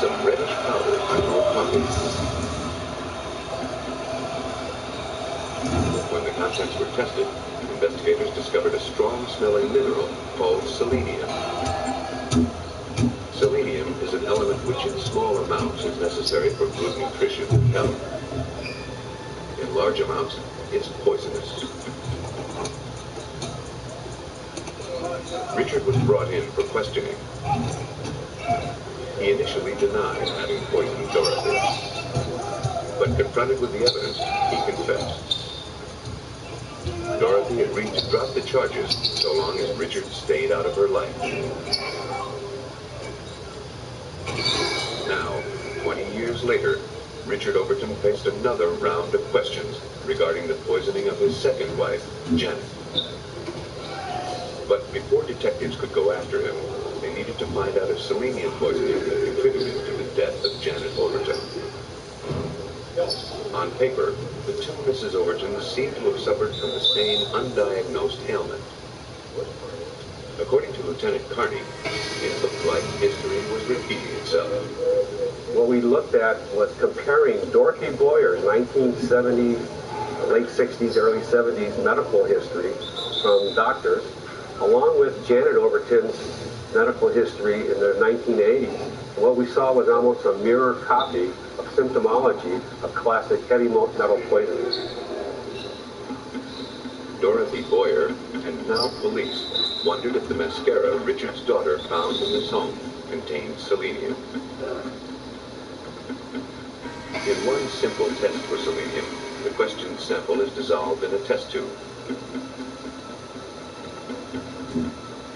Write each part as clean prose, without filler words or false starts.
some reddish powder under a coffee. When the contents were tested, investigators discovered a strong-smelling mineral called selenium. Selenium is an element which in small amounts is necessary for good nutrition and health. In large amounts, it's poisonous. Richard was brought in for questioning. He initially denied having poisoned Dorothy, but confronted with the evidence, he confessed. Dorothy agreed to drop the charges so long as Richard stayed out of her life. Now, 20 years later, Richard Overton faced another round of questions regarding the poisoning of his second wife, Janet. But before detectives could go after him, they needed to find out if selenium poisoning had contributed to the death of Janet Overton. On paper, the two Mrs. Overtons seemed to have suffered from the same undiagnosed ailment. According to Lieutenant Carney, it looked like history was repeating itself. What we looked at was comparing Dorothy Boyer's 1970, late 60s, early 70s medical history from doctors, along with Janet Overton's medical history in the 1980s. And what we saw was almost a mirror copy of symptomology of classic heavy metal poisoning. Dorothy Boyer, and now police, wondered if the mascara Richard's daughter found in his home contained selenium. In one simple test for selenium, the questioned sample is dissolved in a test tube.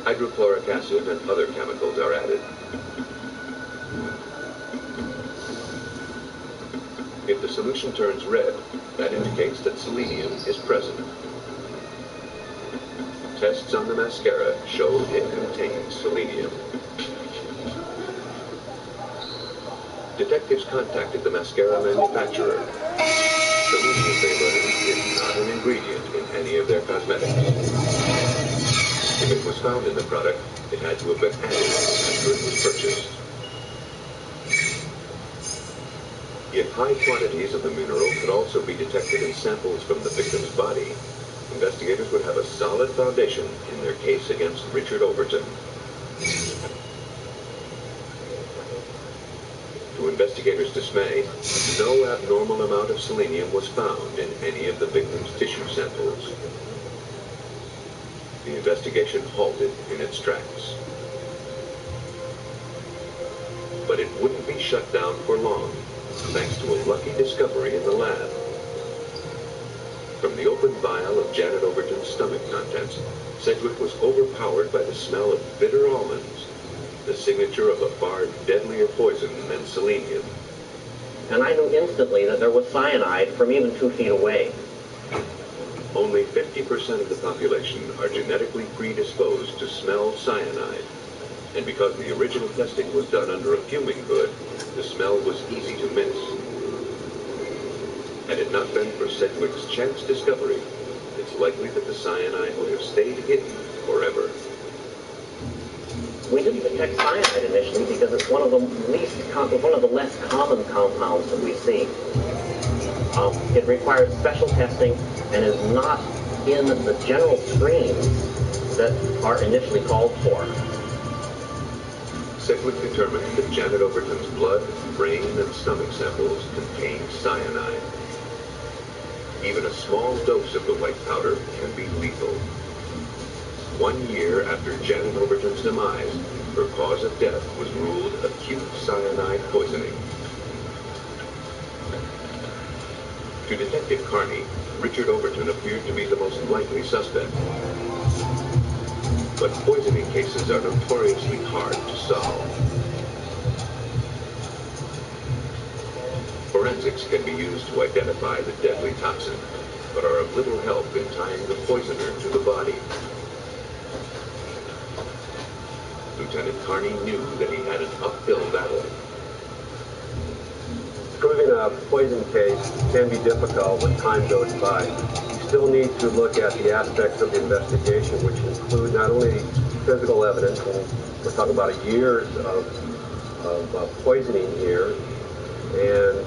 Hydrochloric acid and other chemicals are added. If the solution turns red, that indicates that selenium is present. Tests on the mascara showed it contains selenium. Detectives contacted the mascara manufacturer. Selenium, they learned, is not an ingredient in any of their cosmetics. If it was found in the product, it had to have been added after it was purchased. If high quantities of the mineral could also be detected in samples from the victim's body, investigators would have a solid foundation in their case against Richard Overton. To investigators' dismay, no abnormal amount of selenium was found in any of the victim's tissue samples. The investigation halted in its tracks. But it wouldn't be shut down for long, thanks to a lucky discovery in the lab. From the open vial of Janet Overton's stomach contents, Sedgwick was overpowered by the smell of bitter almonds, the signature of a far deadlier poison than selenium. And I knew instantly that there was cyanide from even 2 feet away. Only 50% of the population are genetically predisposed to smell cyanide. And because the original testing was done under a fuming hood, the smell was easy to miss. Had it not been for Sedgwick's chance discovery, it's likely that the cyanide would have stayed hidden forever. We didn't detect cyanide initially because it's one of the less common compounds that we see. It requires special testing and is not in the general screens that are initially called for. Sedgwick determined that Janet Overton's blood, brain, and stomach samples contained cyanide. Even a small dose of the white powder can be lethal. 1 year after Janet Overton's demise, her cause of death was ruled acute cyanide poisoning. To Detective Carney, Richard Overton appeared to be the most likely suspect. But poisoning cases are notoriously hard to solve. Forensics can be used to identify the deadly toxin, but are of little help in tying the poisoner to the body. Lieutenant Carney knew that he had an uphill battle. Proving a poison case can be difficult when time goes by. You still need to look at the aspects of the investigation, which include not only physical evidence, and we're talking about years of poisoning here, and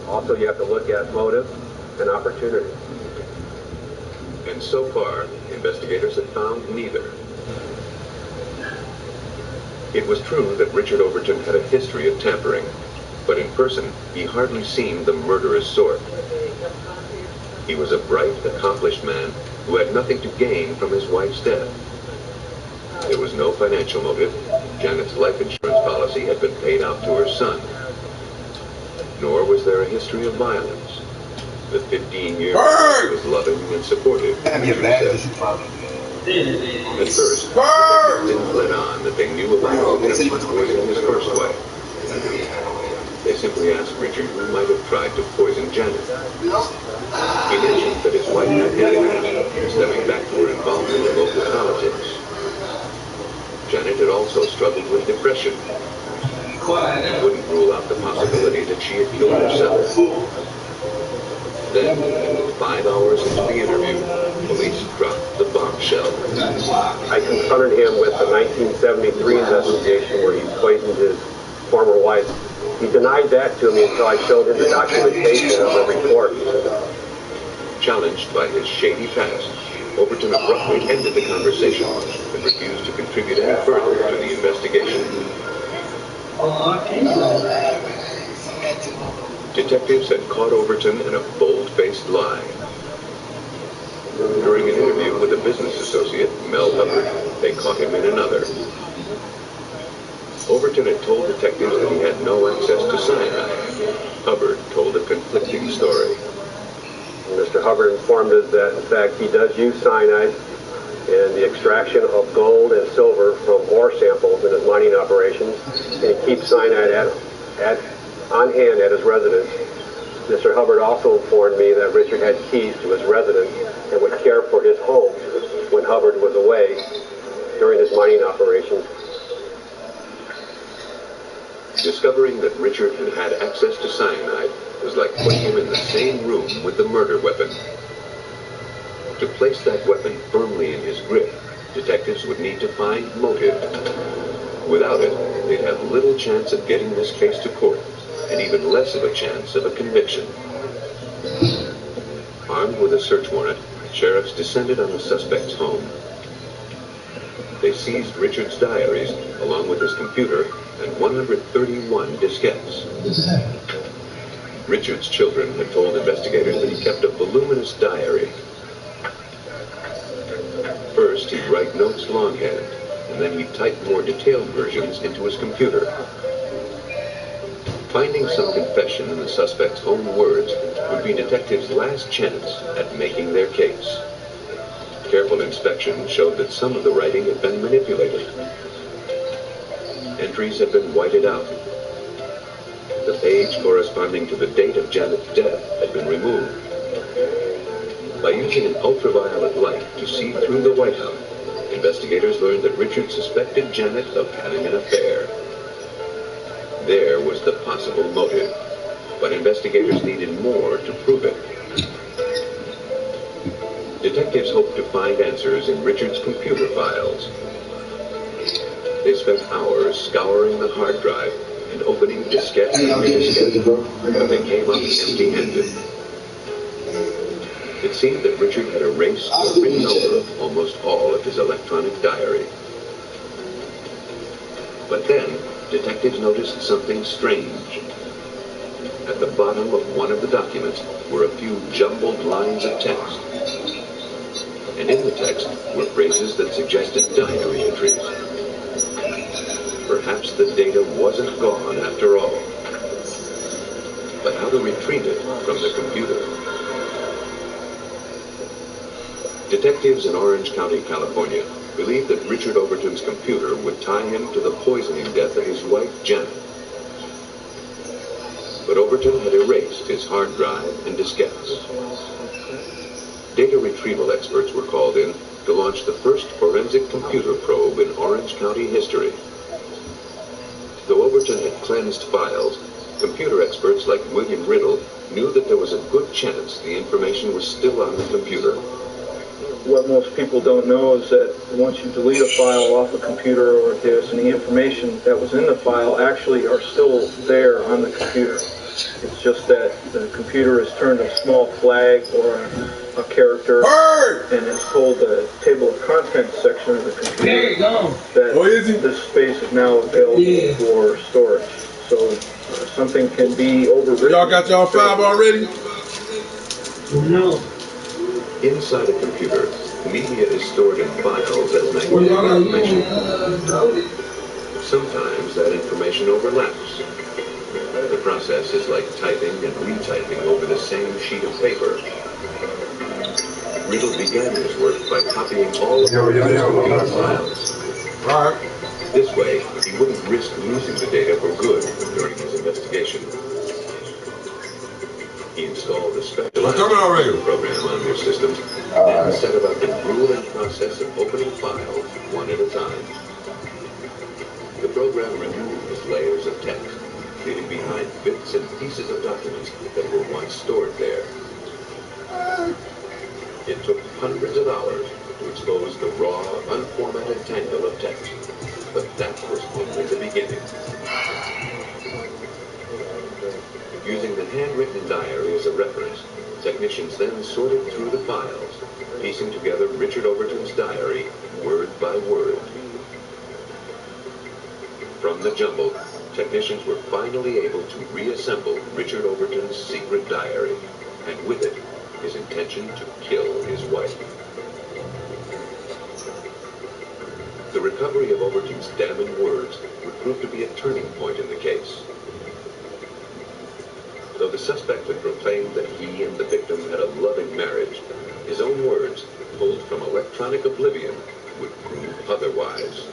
also you have to look at motive and opportunity. And so far, investigators have found neither. It was true that Richard Overton had a history of tampering, but in person, he hardly seemed the murderous sort. He was a bright, accomplished man who had nothing to gain from his wife's death. There was no financial motive. Janet's life insurance policy had been paid out to her son. Nor was there a history of violence. The 15-year marriage was loving and supportive. Richard said. At first, didn't let on that they knew about Overton poisoning his first wife. They simply asked Richard who might have tried to poison Janet. He mentioned that his wife had issues stemming back to her involvement in local politics. Janet had also struggled with depression and wouldn't rule out the possibility that she had killed herself. Then, 5 hours into the interview, police dropped the bombshell. I confronted him with the 1973 investigation where he poisoned his former wife. He denied that to me until I showed him the documentation of the report. Challenged by his shady past, Overton abruptly ended the conversation and refused to contribute any further to the investigation. Detectives had caught Overton in a bold-faced lie. During an interview with a business associate, Mel Hubbard, they caught him in another. Overton had told detectives that he had no access to cyanide. Hubbard told a conflicting story. Mr. Hubbard informed us that, in fact, he does use cyanide in the extraction of gold and silver from ore samples in his mining operations, and he keeps cyanide on hand at his residence. Mr. Hubbard also informed me that Richard had keys to his residence and would care for his home when Hubbard was away during his mining operations. Discovering that Richard had had access to cyanide was like putting him in the same room with the murder weapon. To place that weapon firmly in his grip, detectives would need to find motive. Without it, they'd have little chance of getting this case to court, and even less of a chance of a conviction. Armed with a search warrant, sheriffs descended on the suspect's home. They seized Richard's diaries, along with his computer, and 131 diskettes. Richard's children had told investigators that he kept a voluminous diary. First, he'd write notes longhand, and then he'd type more detailed versions into his computer. Finding some confession in the suspect's own words would be detectives' last chance at making their case. Careful inspection showed that some of the writing had been manipulated. Entries had been whited out. The page corresponding to the date of Janet's death had been removed. By using an ultraviolet light to see through the whiteout, investigators learned that Richard suspected Janet of having an affair. There was the possible motive, but investigators needed more to prove it. Detectives hoped to find answers in Richard's computer files. They spent hours scouring the hard drive and opening diskette after diskette, but they came up empty-handed. It seemed that Richard had erased or written over almost all of his electronic diary. But then, detectives noticed something strange. At the bottom of one of the documents were a few jumbled lines of text. And in the text were phrases that suggested diary entries. Perhaps the data wasn't gone after all. But how to retrieve it from the computer? Detectives in Orange County, California, believed that Richard Overton's computer would tie him to the poisoning death of his wife, Janet. But Overton had erased his hard drive and diskettes. Data retrieval experts were called in to launch the first forensic computer probe in Orange County history. Though Overton had cleansed files, computer experts like William Riddle knew that there was a good chance the information was still on the computer. what most people don't know is that once you delete a file off a computer or a disk, and the information that was in the file actually are still there on the computer. It's just that the computer has turned a small flag or a character and has told the table of contents section of the computer that this space is now available for storage. So something can be overwritten. Y'all got y'all 5 already? No. Inside a computer, media is stored in files as magnetic information. Sometimes that information overlaps. The process is like typing and retyping over the same sheet of paper. Riddle began his work by copying all of his computer files. This way, he wouldn't risk losing the data for good during his investigation. He installed a specialized computer program on their system and set about the grueling process of opening files one at a time. The program removes layers of text, leaving behind bits and pieces of documents that were once stored there. It took hundreds of hours to expose the raw, unformatted tangle of text, but that was only the beginning. Using the handwritten diary as a reference, technicians then sorted through the files, piecing together Richard Overton's diary word by word. From the jumble, technicians were finally able to reassemble Richard Overton's secret diary, and with it, his intention to kill his wife. The recovery of Overton's damning words would prove to be a turning point in the case. Though the suspect had proclaimed that he and the victim had a loving marriage, his own words, pulled from electronic oblivion, would prove otherwise.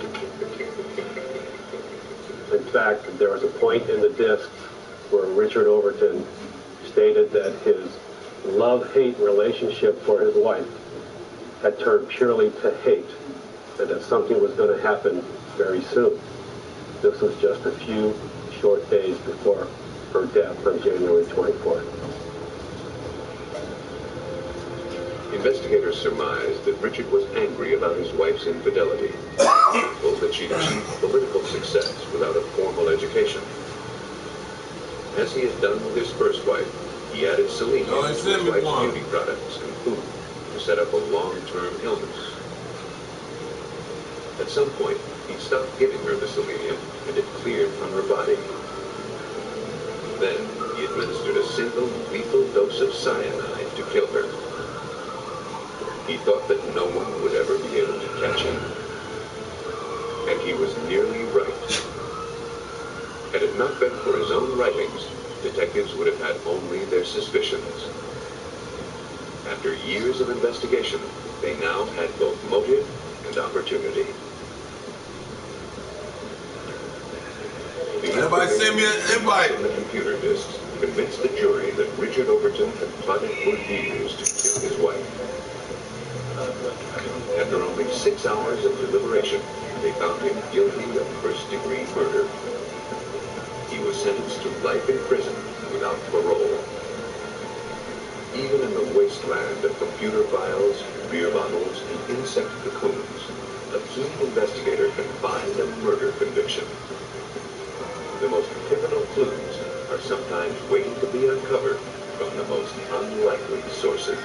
In fact, there was a point in the discs where Richard Overton stated that his love-hate relationship for his wife had turned purely to hate, and that something was going to happen very soon. This was just a few short days before her death on January 24th. Investigators surmised that Richard was angry about his wife's infidelity, told that she'd achieved political success without a formal education. As he had done with his first wife, he added selenium to his wife's beauty products and food to set up a long-term illness. At some point, he stopped giving her the selenium, and it cleared from her body. Then, he administered a single lethal dose of cyanide to kill her. He thought that no one would ever be able to catch him. And he was nearly right. Had it not been for his own writings, detectives would have had only their suspicions. After years of investigation, they now had both motive and opportunity. Everybody send me an invite. The computer disks convinced the jury that Richard Overton had plotted for years to kill his wife. After only 6 hours of deliberation, they found him guilty of first-degree murder. He was sentenced to life in prison without parole. Even in the wasteland of computer files, beer bottles, and insect cocoons, a keen investigator can find a murder conviction. The most pivotal clues are sometimes waiting to be uncovered from the most unlikely sources.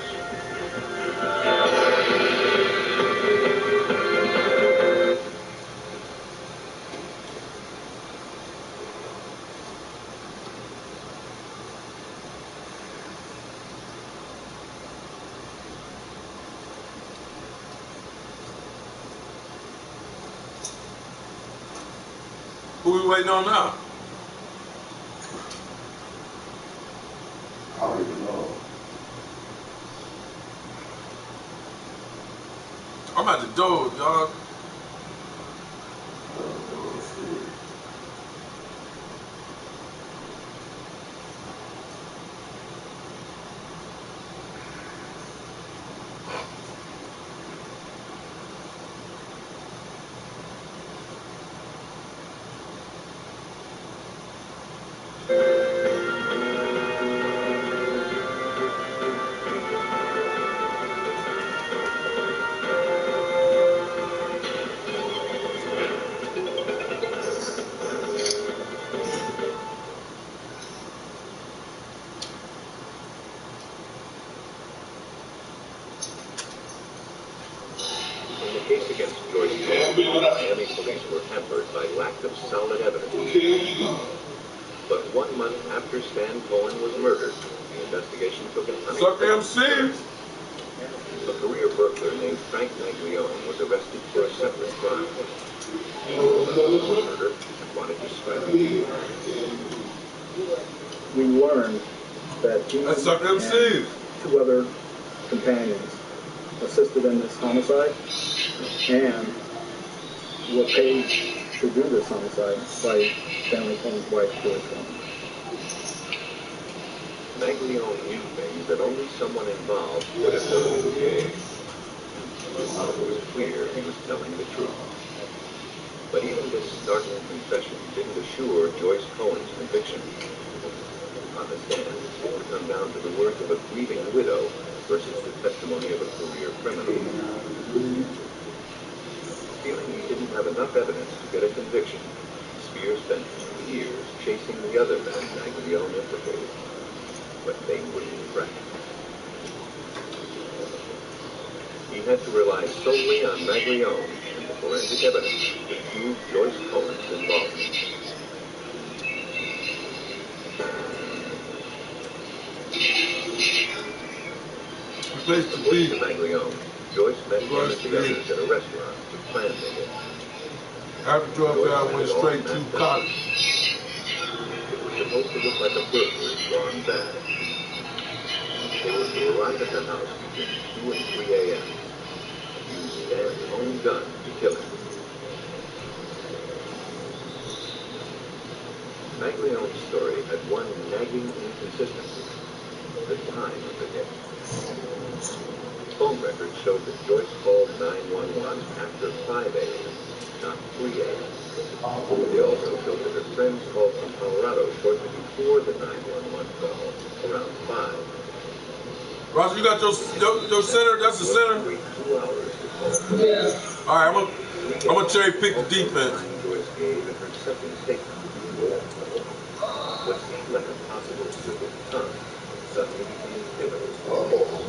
Who we waiting on now? I don't even know. I'm at the door, dog. Let's see. lack of solid evidence. But 1 month after Stan Cohen was murdered, the investigation took an Suck MC. A career burglar named Frank Maglione was arrested for a separate crime. He knew about the murder and wanted to strike. We learned that he That's Suck and MC. 2 other companions assisted in this homicide and were paid to do this homicide by Stanley Cohen's wife, Joyce Cohen. Maglione knew things that only someone involved would have known. It was clear he was telling the truth. But even this startling confession didn't assure Joyce Cohen's conviction. On the stand, it would come down to the words of a grieving widow versus the testimony of a career criminal. Feeling he didn't have enough evidence to get a conviction, Spears spent years chasing the other men Maglione implicated. But they wouldn't crack. He had to rely solely on Maglione and the forensic evidence to prove Joyce Cohen's involvement. Place to According to be. Maglione, Joyce met him and the others at a restaurant to plan the hit. After 12 I went straight to college. It was supposed to look like a burglary gone bad. They were to arrive at the house between 2 and 3 a.m. and use Stan's own gun to kill him. Maglione's story had one nagging inconsistency: the time of the hit. Phone records showed that Joyce called 911 after 5 a.m., not 3 a.m. They also showed that her friends called from Colorado shortly before the 911 call, around 5. Ross, you got your center? That's the center? Wait 2 hours to call. All right, I'm gonna cherry pick the defense. Joyce gave in her second statement. What seemed like a possible slip of tongue suddenly became pivotal.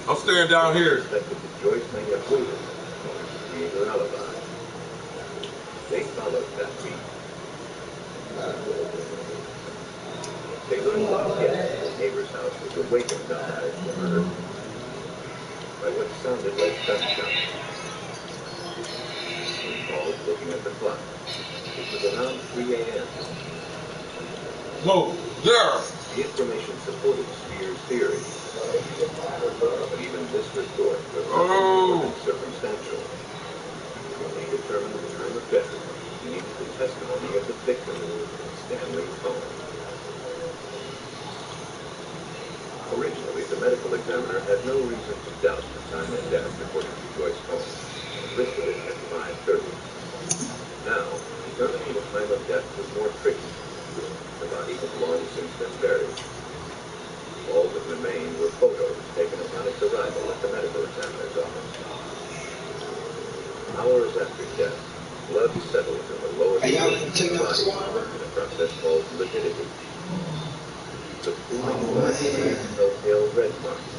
I'm staying down here. Suspected that Joyce may have waited to create her alibi. They followed that beat. They learned that a guest at the neighbor's house was awakened on the night of the murder by what sounded like gunshots. They called looking at the clock. It was around 3 a.m. Whoa, there. The information supported Spears' theory. But even this report was more than circumstantial. They determined the time of death. He needed the testimony of the victim, Stanley Cohen. Originally, the medical examiner had no reason to doubt the time of death according to Joyce Cohen, and listed it at 5:30. Now, determining the time of death was more tricky. The body had long since been buried. All that remained were photos taken upon its arrival at the medical examiner's office. Hours after death, blood settles in the lower portion of the body in a process called lividity. The pooling blood leaves telltale red marks.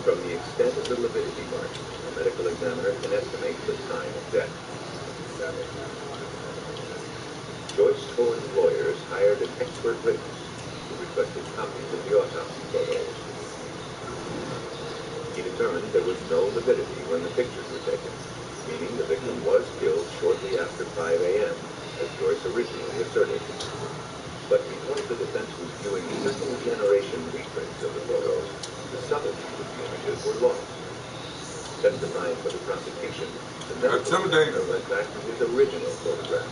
From the extent of the lividity marks, the medical examiner can estimate the time of death. Joyce Cohen's lawyers hired an expert witness who requested copies of the autopsy photos. He determined there was no lividity when the pictures were taken, meaning the victim was killed shortly after 5 a.m., as Joyce originally asserted. But because the defense was viewing second-generation reprints of the photos, the subtleties of the images were lost. Testifying for the prosecution, the medical examiner went back to his original photograph.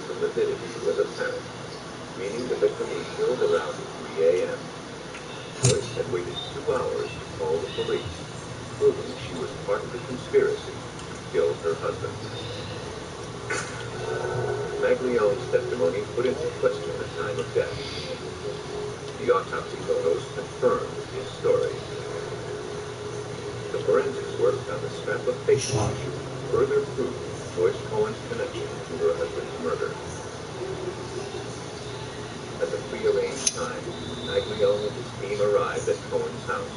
The lividity was apparent, meaning the victim was killed around 3 a.m. Joyce had waited 2 hours to call the police, proving she was part of the conspiracy to kill her husband. Maglione's testimony put into question the time of death. The autopsy photos confirmed his story. The forensics worked on the scrap of facial tissue further proved Joyce Cohen's connection to her husband's murder. At the prearranged time, Maglione and his team arrived at Cohen's house.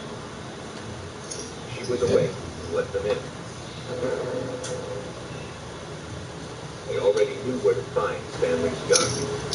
She was awake and let them in. They already knew where to find Stanley's gun.